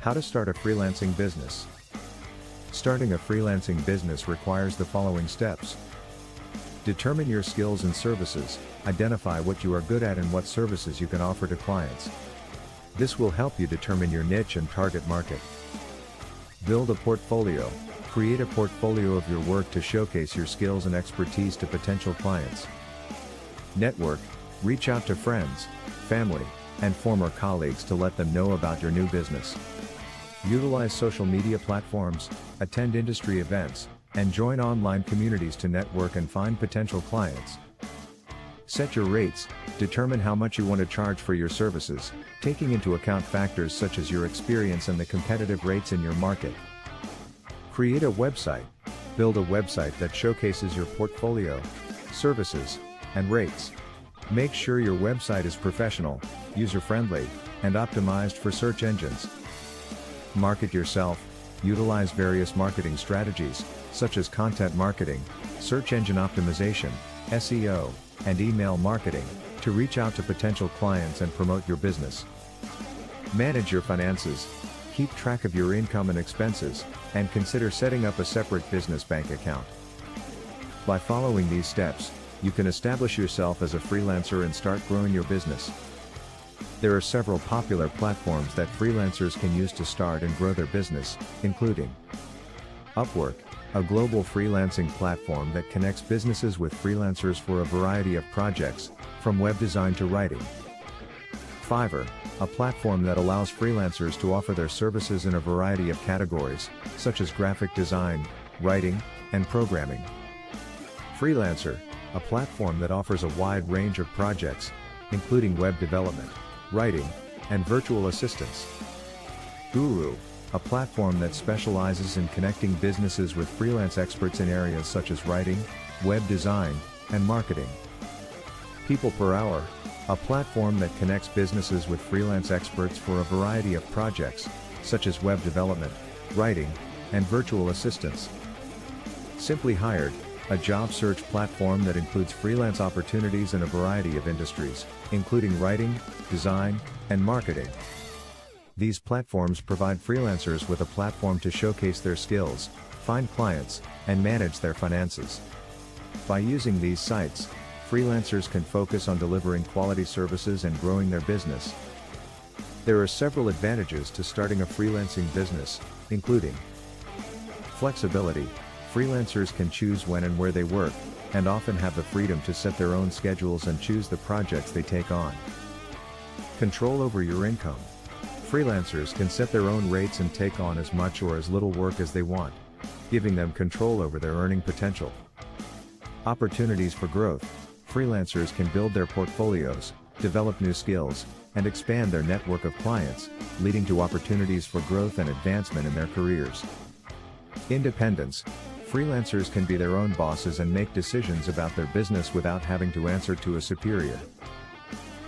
How to start a freelancing business. Starting a freelancing business requires the following steps. Determine your skills and services, identify what you are good at and what services you can offer to clients. This will help you determine your niche and target market. Build a portfolio. Create a portfolio of your work to showcase your skills and expertise to potential clients. Network. Reach out to friends, family, and former colleagues to let them know about your new business. Utilize social media platforms, attend industry events, and join online communities to network and find potential clients. Set your rates. Determine how much you want to charge for your services, taking into account factors such as your experience and the competitive rates in your market. Create a website. Build a website that showcases your portfolio, services, and rates. Make sure your website is professional, user-friendly, and optimized for search engines. Market yourself. Utilize various marketing strategies, such as content marketing, search engine optimization, SEO, and email marketing, to reach out to potential clients and promote your business. Manage your finances. Keep track of your income and expenses, and consider setting up a separate business bank account. By following these steps, you can establish yourself as a freelancer and start growing your business. There are several popular platforms that freelancers can use to start and grow their business, including Upwork, a global freelancing platform that connects businesses with freelancers for a variety of projects, from web design to writing. Fiverr, a platform that allows freelancers to offer their services in a variety of categories, such as graphic design, writing, and programming. Freelancer, a platform that offers a wide range of projects, including web development, writing, and virtual assistants. Guru, a platform that specializes in connecting businesses with freelance experts in areas such as writing, web design, and marketing. People Per Hour, a platform that connects businesses with freelance experts for a variety of projects, such as web development, writing, and virtual assistants. Simply Hired, a job search platform that includes freelance opportunities in a variety of industries, including writing, design, and marketing. These platforms provide freelancers with a platform to showcase their skills, find clients, and manage their finances. By using these sites, freelancers can focus on delivering quality services and growing their business. There are several advantages to starting a freelancing business, including flexibility. Freelancers can choose when and where they work, and often have the freedom to set their own schedules and choose the projects they take on. Control over your income. Freelancers can set their own rates and take on as much or as little work as they want, giving them control over their earning potential. Opportunities for growth. Freelancers can build their portfolios, develop new skills, and expand their network of clients, leading to opportunities for growth and advancement in their careers. Independence. Freelancers can be their own bosses and make decisions about their business without having to answer to a superior.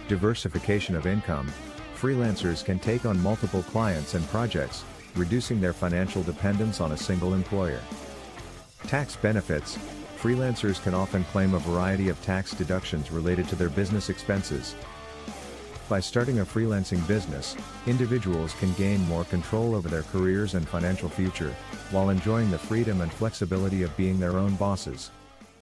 Diversification of income. Freelancers can take on multiple clients and projects, reducing their financial dependence on a single employer. Tax benefits. Freelancers can often claim a variety of tax deductions related to their business expenses. By starting a freelancing business, individuals can gain more control over their careers and financial future, while enjoying the freedom and flexibility of being their own bosses.